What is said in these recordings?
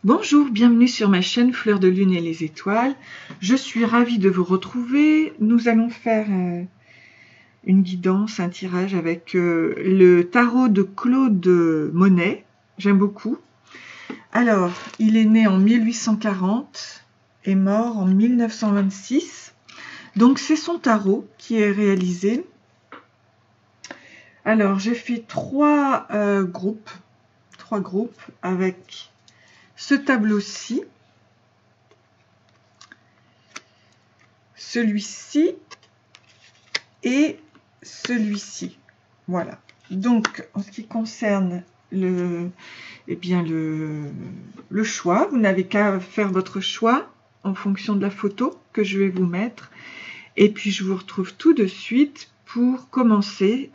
Bonjour, bienvenue sur ma chaîne Fleur de Lune et les Étoiles. Je suis ravie de vous retrouver. Nous allons faire une guidance, un tirage avec le tarot de Claude Monet. J'aime beaucoup. Alors, il est né en 1840 et mort en 1926. Donc, c'est son tarot qui est réalisé. Alors, j'ai fait trois groupes avec ce tableau-ci, celui-ci et celui-ci. Voilà. Donc, en ce qui concerne le choix, vous n'avez qu'à faire votre choix en fonction de la photo que je vais vous mettre. Et puis, je vous retrouve tout de suite pour commencer,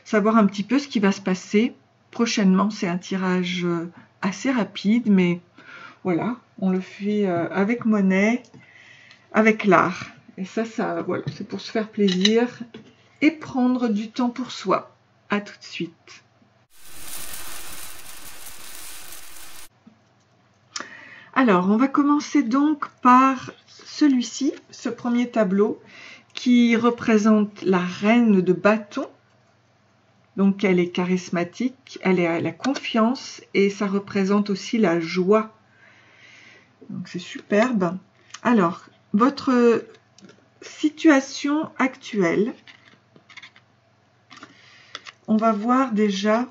savoir un petit peu ce qui va se passer prochainement. C'est un tirage assez rapide, mais voilà, on le fait avec Monet, avec l'art. Et ça, voilà, c'est pour se faire plaisir et prendre du temps pour soi. À tout de suite. Alors, on va commencer donc par celui-ci, ce premier tableau qui représente la reine de bâton. Donc, elle est charismatique, elle a la confiance et ça représente aussi la joie. Donc, c'est superbe. Alors, votre situation actuelle, on va voir déjà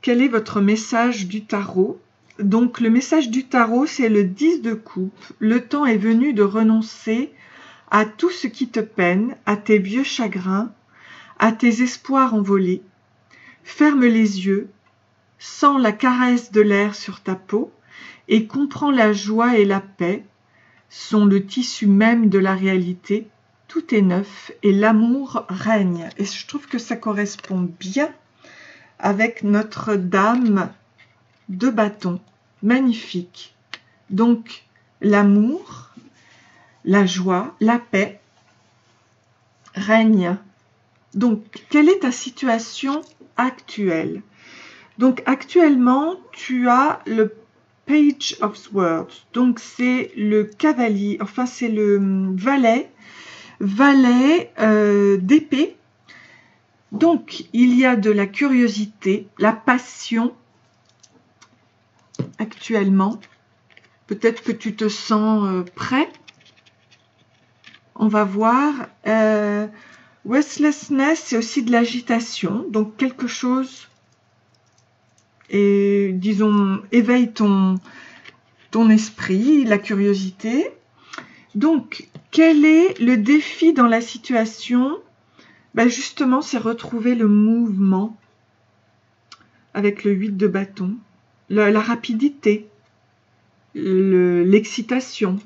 quel est votre message du tarot. Donc, le message du tarot, c'est le 10 de coupe. Le temps est venu de renoncer à tout ce qui te peine, à tes vieux chagrins, à tes espoirs envolés. Ferme les yeux, sens la caresse de l'air sur ta peau et comprends la joie et la paix sont le tissu même de la réalité. Tout est neuf et l'amour règne. Et je trouve que ça correspond bien avec notre dame de bâton. Magnifique. Donc, l'amour, la joie, la paix règne. Donc, quelle est ta situation actuelle? Donc, actuellement, tu as le Page of Swords. Donc, c'est le cavalier, enfin, c'est le valet d'épée. Donc, il y a de la curiosité, la passion actuellement. Peut-être que tu te sens prêt. On va voir. Restlessness, c'est aussi de l'agitation. Donc, quelque chose, et disons, éveille ton esprit, la curiosité. Donc, quel est le défi dans la situation? Ben justement, c'est retrouver le mouvement avec le 8 de bâton, la rapidité, l'excitation.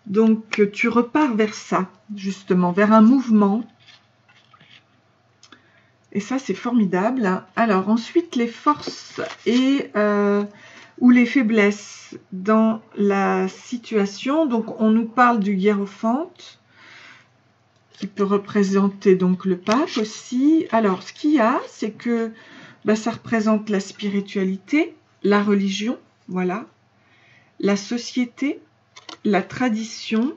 Donc, tu repars vers ça, justement, vers un mouvement. Et ça, c'est formidable. Alors, ensuite, les forces et ou les faiblesses dans la situation. Donc, on nous parle du hiérophante, qui peut représenter donc le pape aussi. Alors, ce qu'il y a, c'est que ça représente la spiritualité, la religion, voilà, la société, la tradition.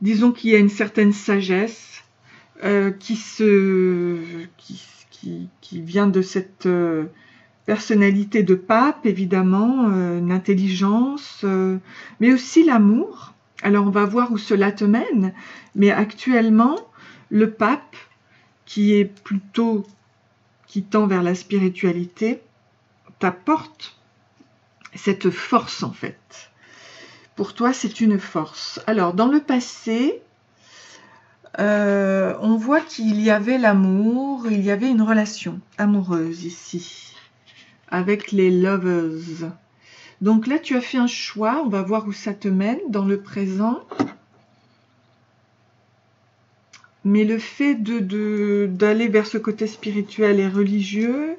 Disons qu'il y a une certaine sagesse qui vient de cette personnalité de pape, évidemment, une intelligence, mais aussi l'amour. Alors, on va voir où cela te mène, mais actuellement, le pape, qui tend vers la spiritualité, t'apporte cette force, en fait. Pour toi, c'est une force. Alors, dans le passé, on voit qu'il y avait l'amour, il y avait une relation amoureuse ici, avec les lovers. Donc là, tu as fait un choix, on va voir où ça te mène dans le présent. Mais le fait d'aller vers ce côté spirituel et religieux,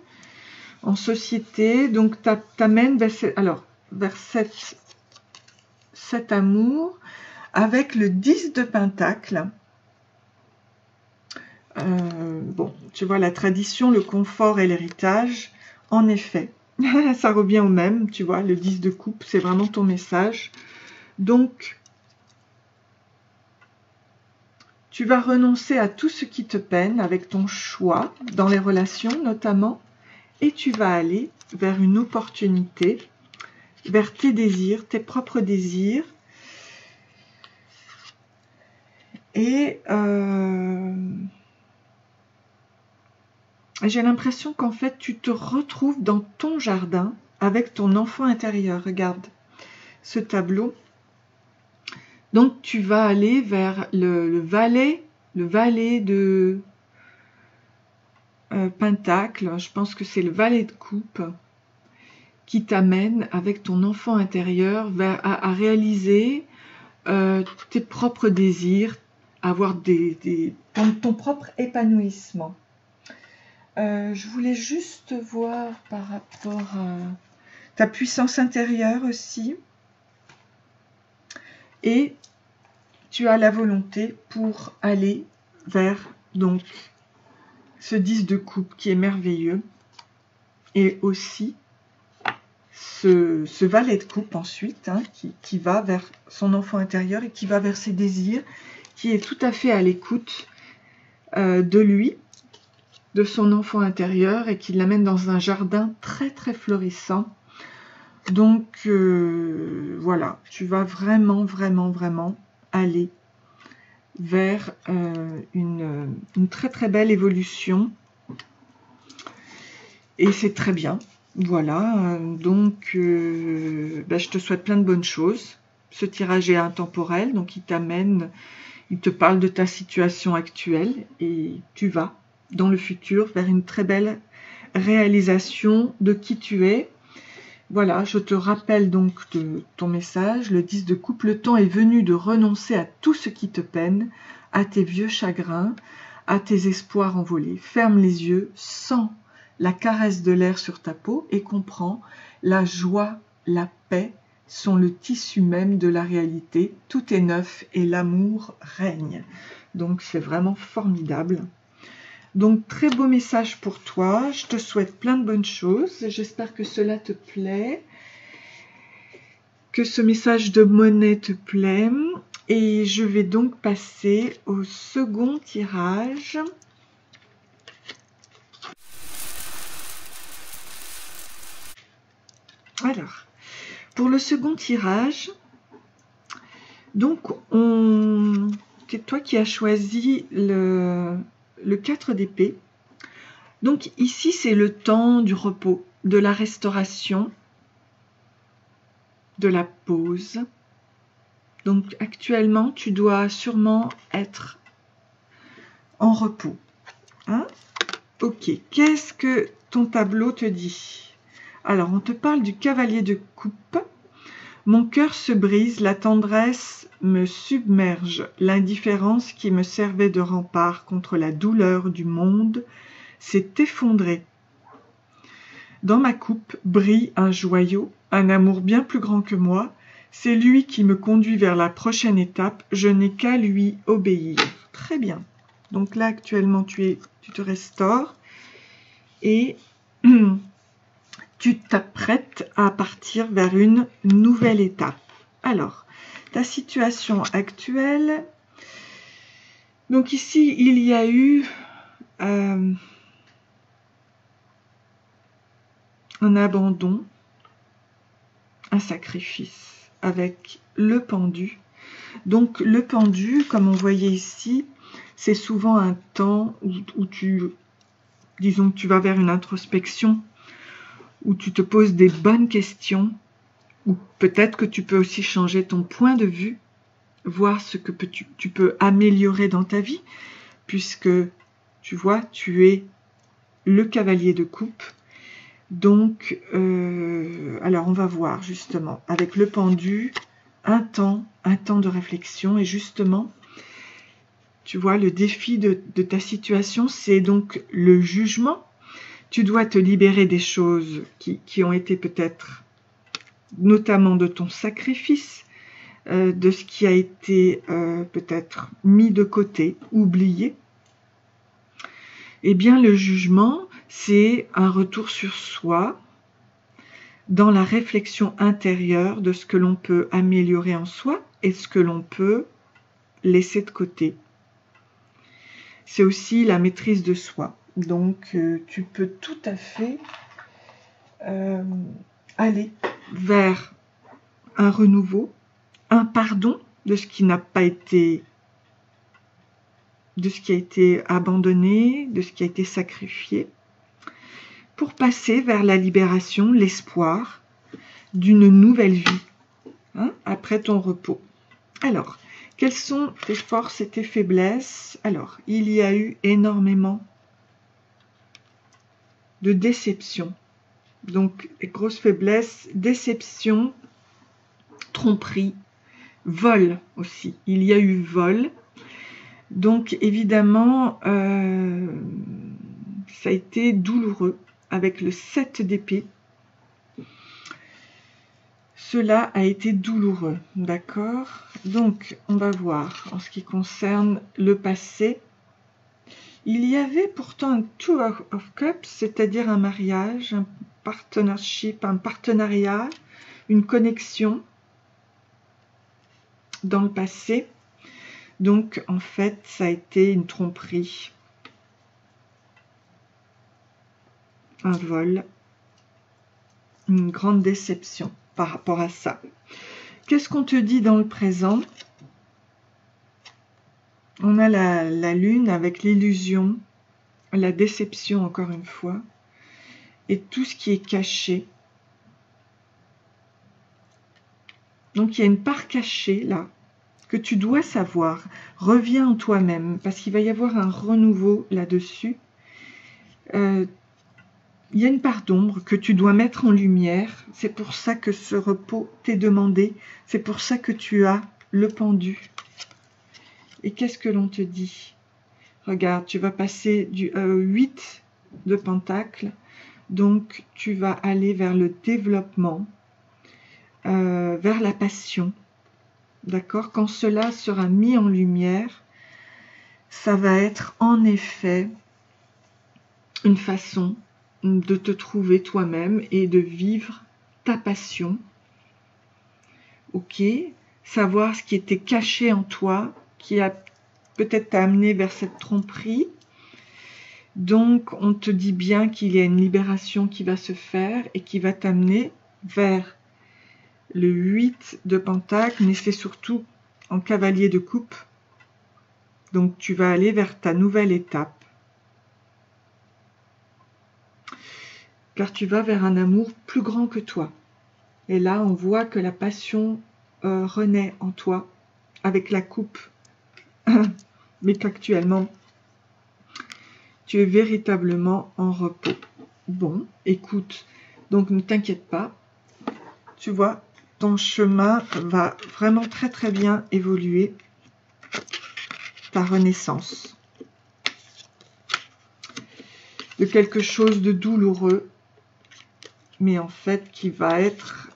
en société, donc t'amène vers cet amour avec le 10 de Pentacle. Bon, tu vois, la tradition, le confort et l'héritage, en effet. Ça revient au même, tu vois, le 10 de coupe, c'est vraiment ton message. Donc, tu vas renoncer à tout ce qui te peine avec ton choix, dans les relations notamment, et tu vas aller vers une opportunité, vers tes désirs, tes propres désirs. Et j'ai l'impression qu'en fait, tu te retrouves dans ton jardin avec ton enfant intérieur. Regarde ce tableau. Donc, tu vas aller vers le valet de Pentacle. Je pense que c'est le valet de coupe qui t'amène avec ton enfant intérieur à réaliser tes propres désirs, avoir ton propre épanouissement. Je voulais juste voir par rapport à ta puissance intérieure aussi. Et tu as la volonté pour aller vers donc ce 10 de coupe qui est merveilleux. Et aussi ce valet de coupe ensuite, hein, qui va vers son enfant intérieur et qui va vers ses désirs, qui est tout à fait à l'écoute de lui, de son enfant intérieur, et qui l'amène dans un jardin très très florissant. Donc voilà, tu vas vraiment aller vers une très très belle évolution, et c'est très bien. Voilà, donc je te souhaite plein de bonnes choses. Ce tirage est intemporel, donc il te parle de ta situation actuelle, et tu vas dans le futur vers une très belle réalisation de qui tu es. Voilà, je te rappelle donc de ton message, le 10 de coupe. Le temps est venu de renoncer à tout ce qui te peine, à tes vieux chagrins, à tes espoirs envolés. Ferme les yeux, sens la caresse de l'air sur ta peau et comprends, la joie, la paix sont le tissu même de la réalité. Tout est neuf et l'amour règne. Donc c'est vraiment formidable. Donc très beau message pour toi, je te souhaite plein de bonnes choses, j'espère que cela te plaît, que ce message de monnaie te plaît, et je vais donc passer au second tirage. Alors, pour le second tirage, donc c'est toi qui as choisi le 4 d'épée. Donc ici, c'est le temps du repos, de la restauration, de la pause. Donc actuellement, tu dois sûrement être en repos. Hein? Ok, qu'est-ce que ton tableau te dit? Alors, on te parle du cavalier de coupe. Mon cœur se brise, la tendresse me submerge, l'indifférence qui me servait de rempart contre la douleur du monde s'est effondrée. Dans ma coupe brille un joyau, un amour bien plus grand que moi. C'est lui qui me conduit vers la prochaine étape. Je n'ai qu'à lui obéir. Très bien. Donc là, actuellement, tu te restaures et tu t'apprêtes à partir vers une nouvelle étape. Alors, ta situation actuelle. Donc ici, il y a eu un abandon, un sacrifice avec le pendu. Donc le pendu, comme on voyait ici, c'est souvent un temps où disons que tu vas vers une introspection, où tu te poses des bonnes questions, ou peut-être que tu peux aussi changer ton point de vue, voir ce que tu peux améliorer dans ta vie, puisque tu vois, tu es le cavalier de coupe. Donc, alors on va voir justement, avec le pendu, un temps de réflexion, et justement, tu vois, le défi de ta situation, c'est donc le jugement. Tu dois te libérer des choses qui ont été peut-être, notamment de ton sacrifice, de ce qui a été peut-être mis de côté, oublié. Eh bien, le jugement, c'est un retour sur soi, dans la réflexion intérieure de ce que l'on peut améliorer en soi et ce que l'on peut laisser de côté. C'est aussi la maîtrise de soi. Donc, tu peux tout à fait aller vers un renouveau, un pardon de ce qui n'a pas été, de ce qui a été abandonné, de ce qui a été sacrifié, pour passer vers la libération, l'espoir d'une nouvelle vie, après ton repos. Alors, quelles sont tes forces et tes faiblesses? Alors, il y a eu énormément de déception. Donc, les grosses faiblesses, déception, tromperie, vol aussi. Il y a eu vol. Donc, évidemment, ça a été douloureux avec le 7 d'épée. Cela a été douloureux, d'accord? Donc, on va voir en ce qui concerne le passé. Il y avait pourtant un Two of Cups, c'est-à-dire un mariage, un partnership, un partenariat, une connexion dans le passé. Donc, en fait, ça a été une tromperie, un vol, une grande déception par rapport à ça. Qu'est-ce qu'on te dit dans le présent? On a la lune avec l'illusion, la déception encore une fois, et tout ce qui est caché. Donc il y a une part cachée là, que tu dois savoir. Reviens en toi-même, parce qu'il va y avoir un renouveau là-dessus. Il y a une part d'ombre que tu dois mettre en lumière. C'est pour ça que ce repos t'est demandé. C'est pour ça que tu as le pendu. Et qu'est-ce que l'on te dit? Regarde, tu vas passer du 8 de pentacles. Donc, tu vas aller vers le développement, vers la passion. D'accord? Quand cela sera mis en lumière, ça va être en effet une façon de te trouver toi-même et de vivre ta passion. Ok? Savoir ce qui était caché en toi, qui a peut-être t'a amené vers cette tromperie. Donc, on te dit bien qu'il y a une libération qui va se faire et qui va t'amener vers le 8 de Pentacle, mais c'est surtout en cavalier de coupe. Donc, tu vas aller vers ta nouvelle étape. Car tu vas vers un amour plus grand que toi. Et là, on voit que la passion renaît en toi avec la coupe. Mais qu'actuellement, tu es véritablement en repos. Bon, écoute, donc ne t'inquiète pas. Tu vois, ton chemin va vraiment très très bien évoluer. Ta renaissance. De quelque chose de douloureux, mais en fait qui va être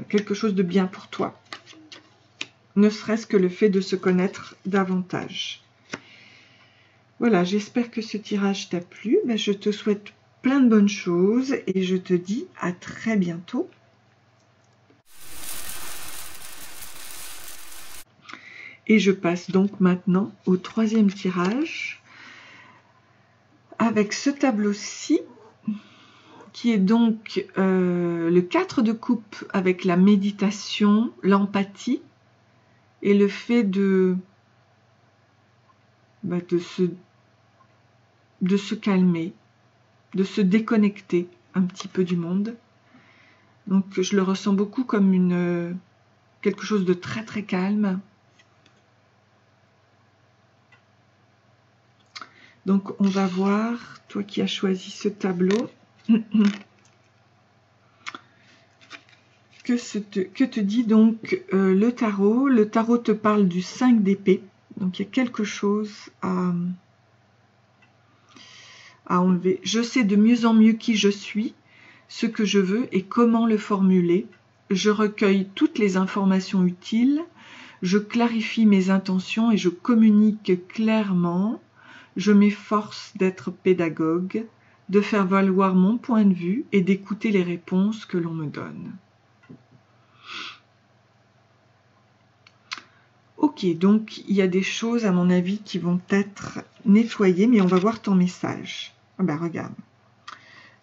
quelque chose de bien pour toi. Ne serait-ce que le fait de se connaître davantage. Voilà, j'espère que ce tirage t'a plu. Ben, je te souhaite plein de bonnes choses et je te dis à très bientôt. Et je passe donc maintenant au troisième tirage avec ce tableau-ci qui est donc le 4 de coupe avec la méditation, l'empathie et le fait de se calmer, de se déconnecter un petit peu du monde. Donc je le ressens beaucoup comme quelque chose de très très calme. Donc on va voir, toi qui as choisi ce tableau, que te dit donc le tarot? Le tarot te parle du 5 d'épée. Donc il y a quelque chose à enlever. Je sais de mieux en mieux qui je suis, ce que je veux et comment le formuler. Je recueille toutes les informations utiles. Je clarifie mes intentions et je communique clairement. Je m'efforce d'être pédagogue, de faire valoir mon point de vue et d'écouter les réponses que l'on me donne. Ok, donc il y a des choses à mon avis qui vont être nettoyées, mais on va voir ton message. Ah ben regarde.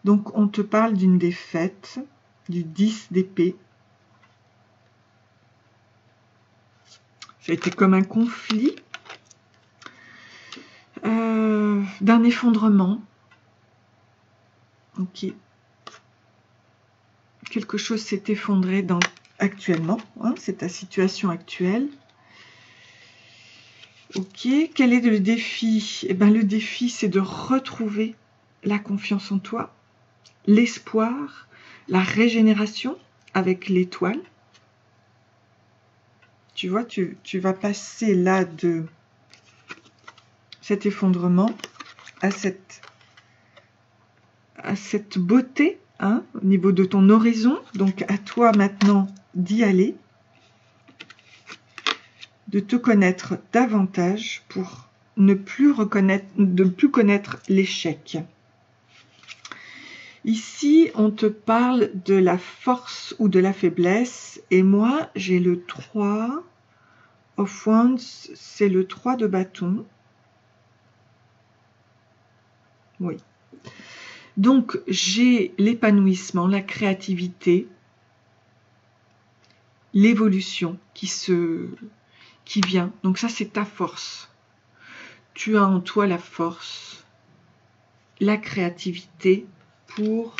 Donc on te parle d'une défaite, du 10 d'épée. Ça a été comme un conflit, d'un effondrement. Ok. Quelque chose s'est effondré actuellement, hein, c'est ta situation actuelle. Ok, quel est le défi? Eh bien, le défi, c'est de retrouver la confiance en toi, l'espoir, la régénération avec l'étoile. Tu vois, tu vas passer là de cet effondrement à cette beauté, hein, au niveau de ton horizon. Donc, à toi maintenant d'y aller, de te connaître davantage pour ne plus connaître l'échec. Ici, on te parle de la force ou de la faiblesse, et moi, j'ai le 3 of Wands, c'est le 3 de bâton. Oui. Donc, j'ai l'épanouissement, la créativité, l'évolution qui vient. Donc ça, c'est ta force. Tu as en toi la force, la créativité pour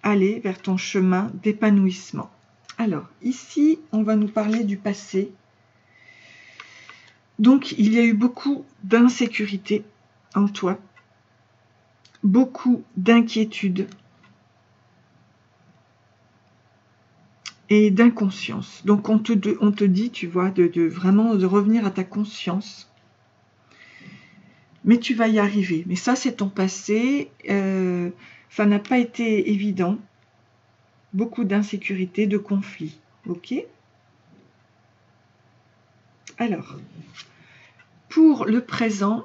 aller vers ton chemin d'épanouissement. Alors, ici, on va nous parler du passé. Donc, il y a eu beaucoup d'insécurité en toi, beaucoup d'inquiétude et d'inconscience. Donc, on te dit, tu vois, vraiment de revenir à ta conscience. Mais tu vas y arriver. Mais ça, c'est ton passé. Ça n'a pas été évident. Beaucoup d'insécurité, de conflits. Ok? Alors, pour le présent,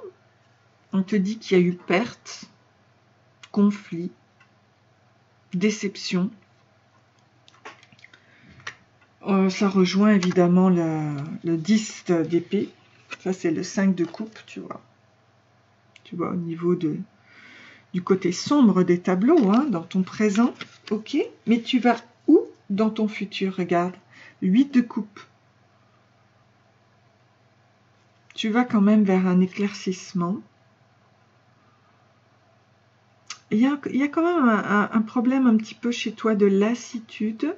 on te dit qu'il y a eu perte, conflit, déception. Ça rejoint évidemment le 10 d'épée. Ça, c'est le 5 de coupe, tu vois. Tu vois, au niveau du côté sombre des tableaux, hein, dans ton présent. Ok, mais tu vas où dans ton futur? Regarde, 8 de coupe. Tu vas quand même vers un éclaircissement. Il y a quand même un problème un petit peu chez toi de lassitude,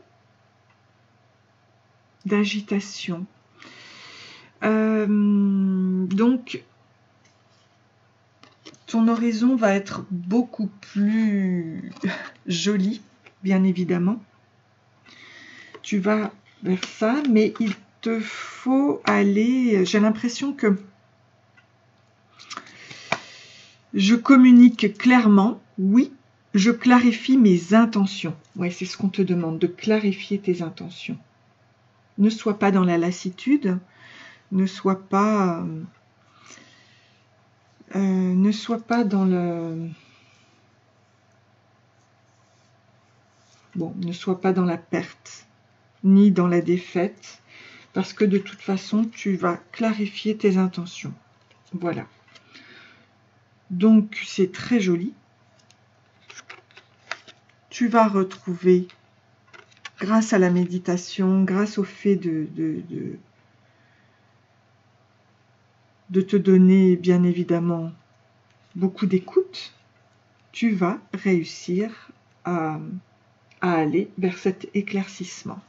d'agitation. Donc, ton horizon va être beaucoup plus joli, bien évidemment. Tu vas vers ça, mais il te faut aller... J'ai l'impression que je communique clairement, oui, je clarifie mes intentions. Oui, c'est ce qu'on te demande, de clarifier tes intentions. Ne sois pas dans la lassitude, ne sois pas dans le... Bon, ne sois pas dans la perte, ni dans la défaite, parce que de toute façon, tu vas clarifier tes intentions. Voilà. Donc, c'est très joli. Tu vas retrouver, grâce à la méditation, grâce au fait de te donner, bien évidemment, beaucoup d'écoute, tu vas réussir à aller vers cet éclaircissement.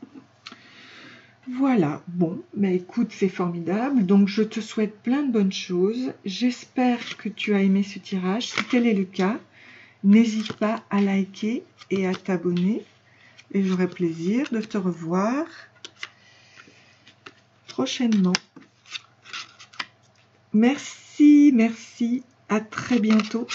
Voilà, bon, mais écoute, c'est formidable. Donc, je te souhaite plein de bonnes choses. J'espère que tu as aimé ce tirage. Si tel est le cas, n'hésite pas à liker et à t'abonner. Et j'aurai plaisir de te revoir prochainement. Merci, merci. À très bientôt.